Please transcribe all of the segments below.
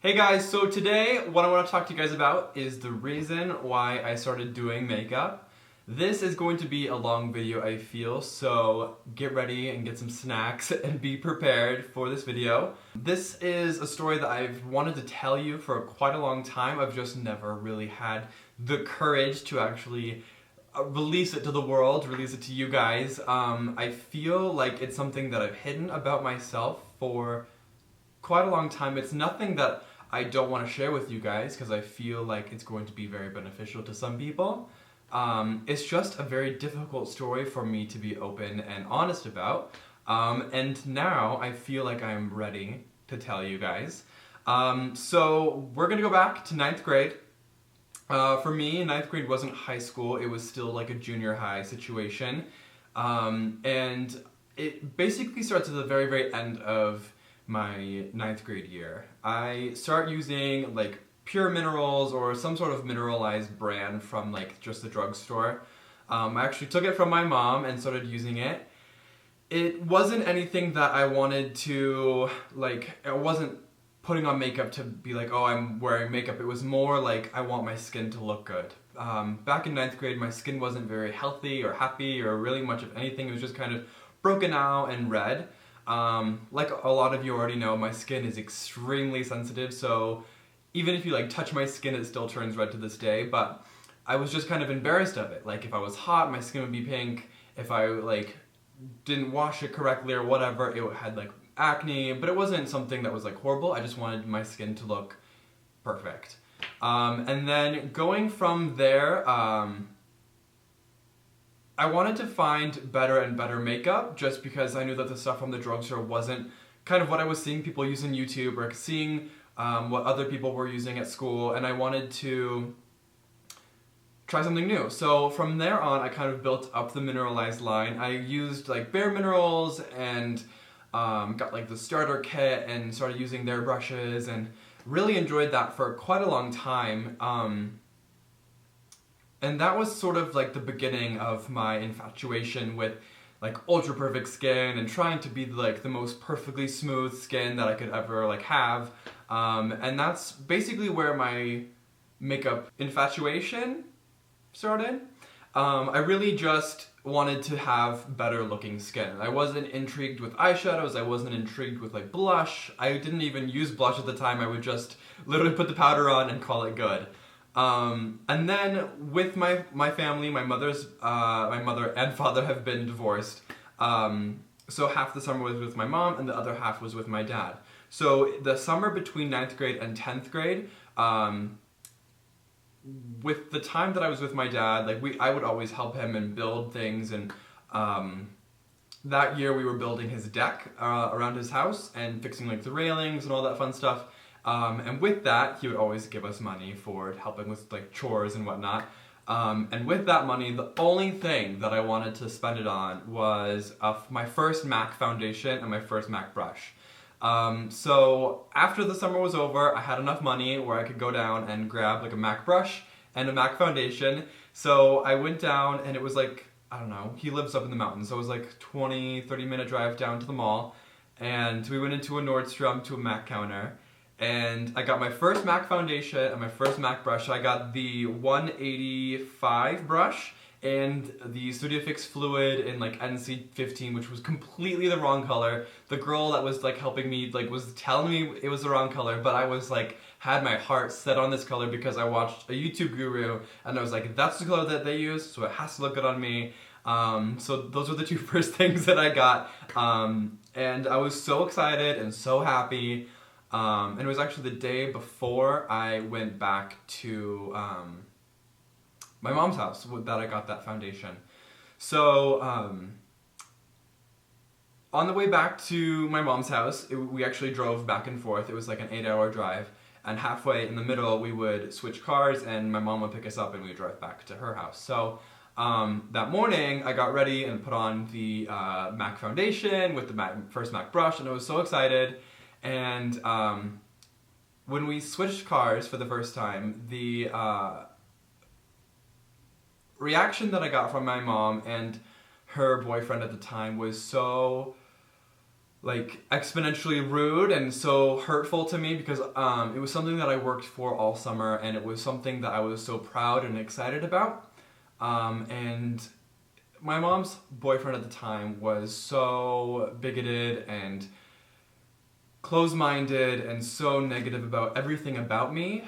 Hey guys, so today what I want to talk to you guys about is the reason why I started doing makeup. This is going to be a long video, I feel, so get ready and get some snacks and be prepared for this video. This is a story that I've wanted to tell you for quite a long time. I've just never really had the courage to actually release it to the world, release it to you guys. I feel like it's something that I've hidden about myself for quite a long time. It's nothing that I don't want to share with you guys because I feel like it's going to be very beneficial to some people. It's just a very difficult story for me to be open and honest about. And now I feel like I'm ready to tell you guys. So we're gonna go back to 9th grade. For me, 9th grade wasn't high school, it was still like a junior high situation. And it basically starts at the very, very end of my 9th grade year. I start using like pure minerals or some sort of mineralized brand from like just the drugstore. I actually took it from my mom and started using it. It wasn't anything that I wanted to, like, I wasn't putting on makeup to be like, oh, I'm wearing makeup. It was more like, I want my skin to look good. Back in 9th grade, my skin wasn't very healthy or happy or really much of anything. It was just kind of broken out and red. Like a lot of you already know, my skin is extremely sensitive, so even if you like touch my skin, it still turns red to this day, but I was just kind of embarrassed of it. Like if I was hot, my skin would be pink. If I like didn't wash it correctly or whatever, it had like acne, but it wasn't something that was like horrible. I just wanted my skin to look perfect. And then going from there, I wanted to find better and better makeup just because I knew that the stuff from the drugstore wasn't kind of what I was seeing people use on YouTube or seeing what other people were using at school, and I wanted to try something new. So from there on, I kind of built up the mineralized line. I used like Bare Minerals and got like the starter kit and started using their brushes and really enjoyed that for quite a long time. And that was sort of like the beginning of my infatuation with like ultra perfect skin and trying to be like the most perfectly smooth skin that I could ever like have. And that's basically where my makeup infatuation started. I really just wanted to have better looking skin. I wasn't intrigued with eyeshadows, I wasn't intrigued with like blush. I didn't even use blush at the time. I would just literally put the powder on and call it good. And then with my family, my mother and father have been divorced. So half the summer was with my mom and the other half was with my dad. So the summer between 9th grade and 10th grade, with the time that I was with my dad, like I would always help him and build things, and that year we were building his deck around his house and fixing like the railings and all that fun stuff. And with that, he would always give us money for helping with like chores and whatnot. And with that money, the only thing that I wanted to spend it on was my first MAC foundation and my first MAC brush. So after the summer was over, I had enough money where I could go down and grab like a MAC brush and a MAC foundation. So I went down and it was like, I don't know, he lives up in the mountains, so it was like 20-30 minute drive down to the mall. And we went into a Nordstrom to a MAC counter. And I got my first MAC foundation and my first MAC brush. I got the 185 brush and the Studio Fix Fluid in like NC15, which was completely the wrong color. The girl that was like helping me like was telling me it was the wrong color, but I was like, had my heart set on this color because I watched a YouTube guru and I was like, that's the color that they use, so it has to look good on me. So those were the two first things that I got. And I was so excited and so happy. And it was actually the day before I went back to my mom's house that I got that foundation. So on the way back to my mom's house, we actually drove back and forth. It was like an 8-hour drive. And halfway in the middle, we would switch cars and my mom would pick us up and we would drive back to her house. So that morning, I got ready and put on the MAC foundation with the first MAC brush, and I was so excited. And when we switched cars for the first time, the reaction that I got from my mom and her boyfriend at the time was so like exponentially rude and so hurtful to me because it was something that I worked for all summer, and it was something that I was so proud and excited about. And my mom's boyfriend at the time was so bigoted and close-minded and so negative about everything about me.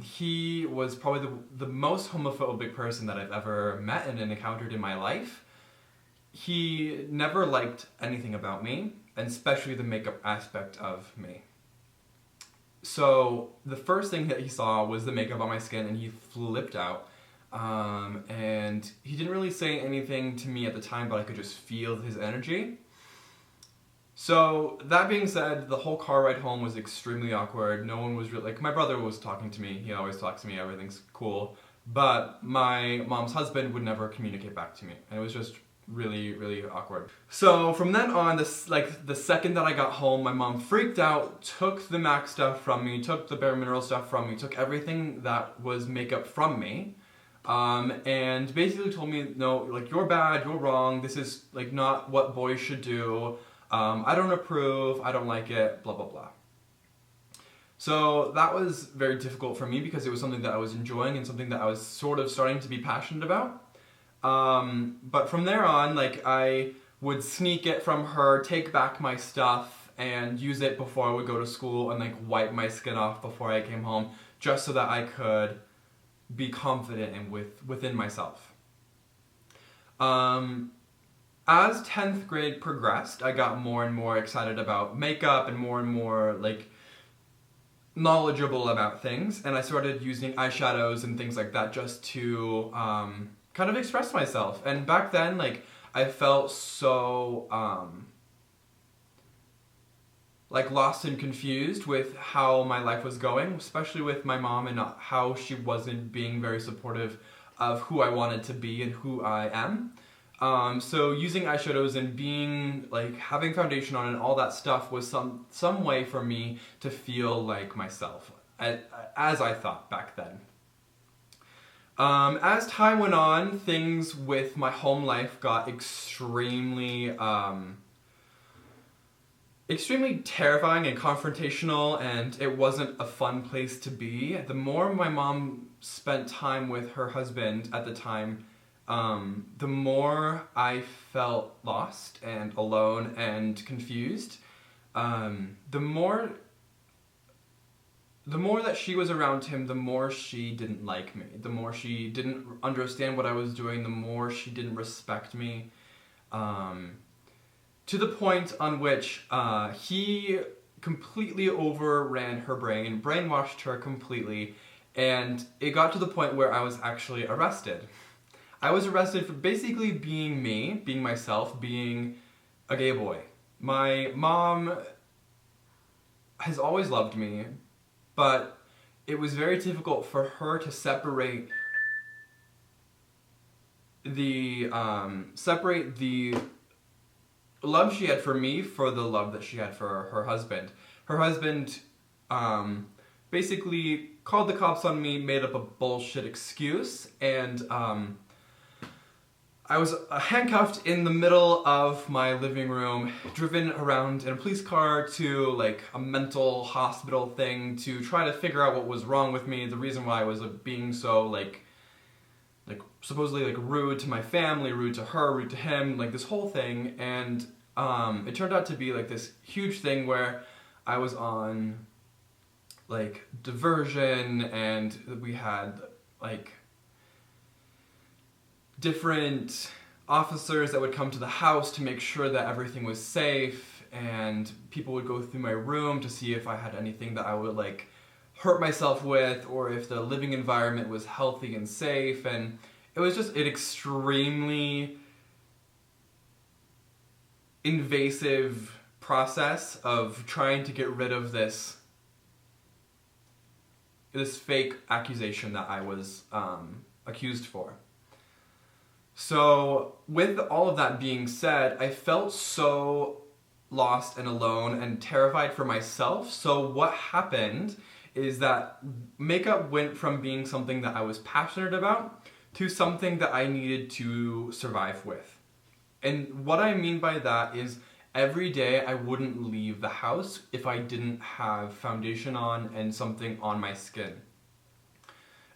He was probably the most homophobic person that I've ever met and encountered in my life. He never liked anything about me, and especially the makeup aspect of me. So the first thing that he saw was the makeup on my skin, and he flipped out. And he didn't really say anything to me at the time, but I could just feel his energy. So that being said, the whole car ride home was extremely awkward. No one was really, like, my brother was talking to me. He always talks to me, everything's cool. But my mom's husband would never communicate back to me. And it was just really, really awkward. So from then on, the second that I got home, my mom freaked out, took the MAC stuff from me, took the Bare Mineral stuff from me, took everything that was makeup from me, and basically told me, no, like, you're bad, you're wrong, this is like not what boys should do, I don't approve, I don't like it, blah blah blah. So that was very difficult for me because it was something that I was enjoying and something that I was sort of starting to be passionate about. But from there on, like, I would sneak it from her, take back my stuff, and use it before I would go to school, and like wipe my skin off before I came home, just so that I could be confident and within myself. As 10th grade progressed, I got more and more excited about makeup and more like knowledgeable about things, and I started using eyeshadows and things like that just to kind of express myself. And back then, like, I felt so like lost and confused with how my life was going, especially with my mom, and how she wasn't being very supportive of who I wanted to be and who I am. So using eyeshadows and being, like, having foundation on and all that stuff was some way for me to feel like myself, as I thought back then. As time went on, things with my home life got extremely terrifying and confrontational, and it wasn't a fun place to be. The more my mom spent time with her husband at the time, the more I felt lost and alone and confused. The more that she was around him, the more she didn't like me. The more she didn't understand what I was doing, the more she didn't respect me. To the point on which he completely overran her brain and brainwashed her completely, and it got to the point where I was actually arrested. I was arrested for basically being me, being myself, being a gay boy. My mom has always loved me, but it was very difficult for her to separate the love she had for me for the love that she had for her husband. Her husband basically called the cops on me, made up a bullshit excuse, and I was handcuffed in the middle of my living room, driven around in a police car to, like, a mental hospital thing to try to figure out what was wrong with me, the reason why I was being so, like supposedly, like, rude to my family, rude to her, rude to him, like, this whole thing. And it turned out to be, like, this huge thing where I was on, like, diversion, and we had, like, different officers that would come to the house to make sure that everything was safe, and people would go through my room to see if I had anything that I would, like, hurt myself with, or if the living environment was healthy and safe. And it was just an extremely invasive process of trying to get rid of this fake accusation that I was accused for. So with all of that being said, I felt so lost and alone and terrified for myself. So what happened is that makeup went from being something that I was passionate about to something that I needed to survive with. And what I mean by that is every day I wouldn't leave the house if I didn't have foundation on and something on my skin.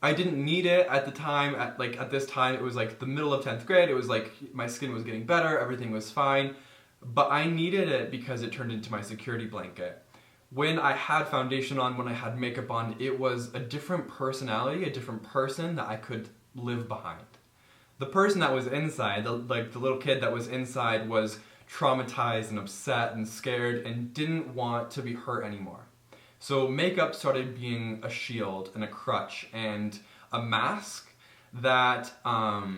I didn't need it at the time, at this time, it was like the middle of 10th grade, it was like my skin was getting better, everything was fine, but I needed it because it turned into my security blanket. When I had foundation on, when I had makeup on, it was a different personality, a different person that I could live behind. The person that was inside, the little kid that was inside, was traumatized and upset and scared and didn't want to be hurt anymore. So makeup started being a shield and a crutch and a mask that I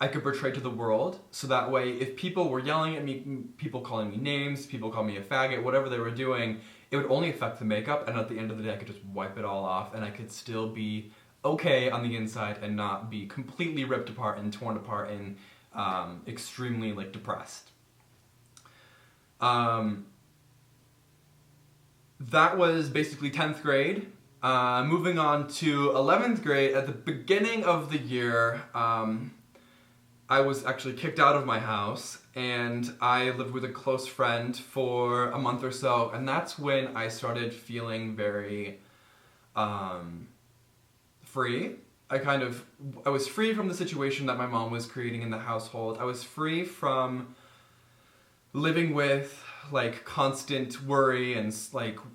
could portray to the world, so that way if people were yelling at me, people calling me names, people calling me a faggot, whatever they were doing, it would only affect the makeup, and at the end of the day I could just wipe it all off and I could still be okay on the inside and not be completely ripped apart and torn apart and extremely depressed. That was basically 10th grade. Moving on to 11th grade, at the beginning of the year, I was actually kicked out of my house and I lived with a close friend for a month or so, and that's when I started feeling very free. I was free from the situation that my mom was creating in the household. I was free from living with constant worry and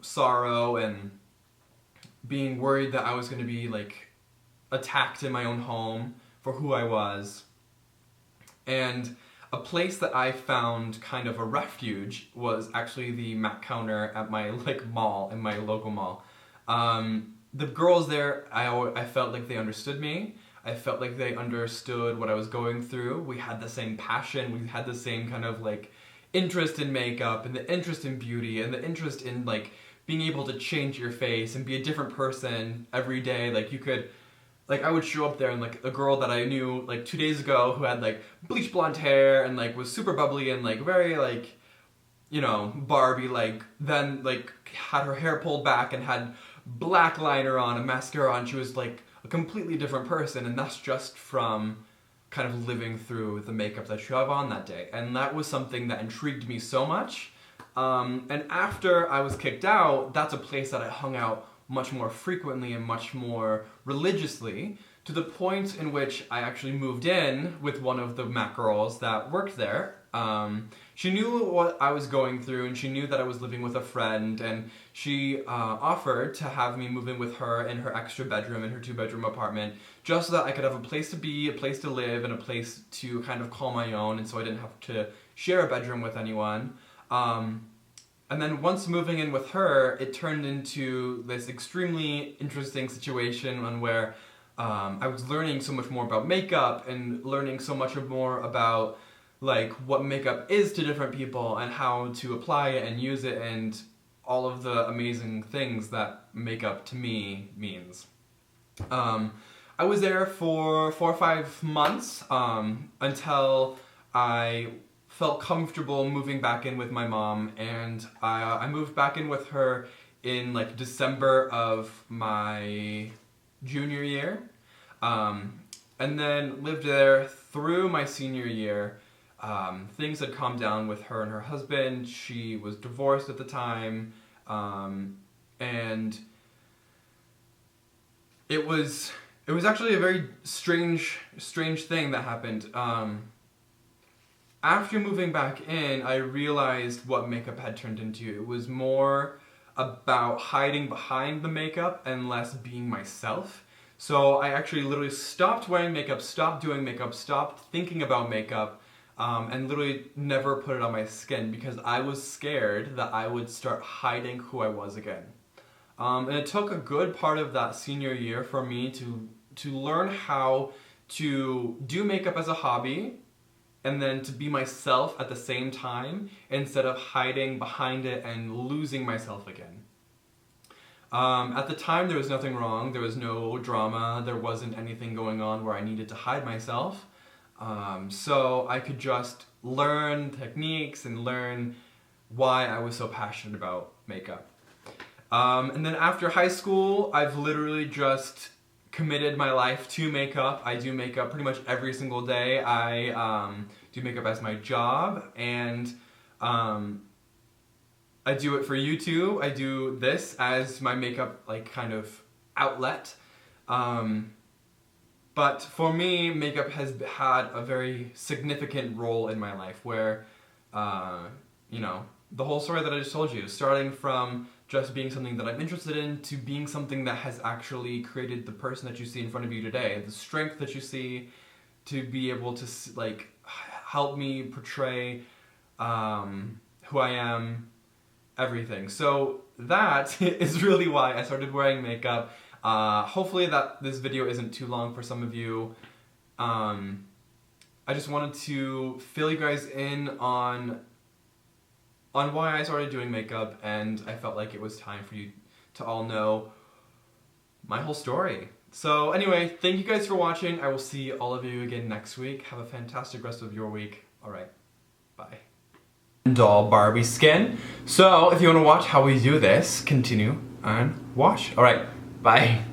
sorrow and being worried that I was going to be attacked in my own home for who I was. And a place that I found kind of a refuge was actually the Mac counter at my mall, in my local mall. The girls there, I felt like they understood me. I felt like they understood what I was going through. We had the same passion. We had the same kind of interest in makeup and the interest in beauty and the interest in being able to change your face and be a different person every day. You could, I would show up there and a girl that I knew 2 days ago who had bleach blonde hair and was super bubbly and very Barbie, then had her hair pulled back and had black liner on and mascara on. She was a completely different person, and that's just from kind of living through the makeup that you have on that day. And that was something that intrigued me so much. And after I was kicked out, that's a place that I hung out much more frequently and much more religiously, to the point in which I actually moved in with one of the Mac girls that worked there. She knew what I was going through, and she knew that I was living with a friend, and she offered to have me move in with her in her extra bedroom, in her 2-bedroom apartment, just so that I could have a place to be, a place to live, and a place to kind of call my own, and so I didn't have to share a bedroom with anyone. And then once moving in with her, it turned into this extremely interesting situation where I was learning so much more about makeup and learning so much more about what makeup is to different people and how to apply it and use it and all of the amazing things that makeup to me means. I was there for 4 or 5 months until I felt comfortable moving back in with my mom, and I moved back in with her in December of my junior year, and then lived there through my senior year. Things had calmed down with her and her husband. She was divorced at the time, and it was actually a very strange thing that happened. After moving back in, I realized what makeup had turned into. It was more about hiding behind the makeup and less being myself. So I actually literally stopped wearing makeup, stopped doing makeup, stopped thinking about makeup, and literally never put it on my skin because I was scared that I would start hiding who I was again. And it took a good part of that senior year for me to learn how to do makeup as a hobby and then to be myself at the same time instead of hiding behind it and losing myself again. At the time there was nothing wrong, there was no drama, there wasn't anything going on where I needed to hide myself. So I could just learn techniques and learn why I was so passionate about makeup. And then after high school, I've literally just committed my life to makeup. I do makeup pretty much every single day. I do makeup as my job, and I do it for YouTube. I do this as my makeup, like, kind of outlet. But for me, makeup has had a very significant role in my life where, you know, the whole story that I just told you, starting from just being something that I'm interested in to being something that has actually created the person that you see in front of you today, the strength that you see, to be able to, like, help me portray who I am, everything. So that is really why I started wearing makeup. Hopefully that this video isn't too long for some of you. I just wanted to fill you guys in on why I started doing makeup, and I felt like it was time for you to all know my whole story. So anyway, thank you guys for watching. I will see all of you again next week. Have a fantastic rest of your week. Alright, bye. Doll Barbie skin. So if you want to watch how we do this, continue and watch. Alright, bye.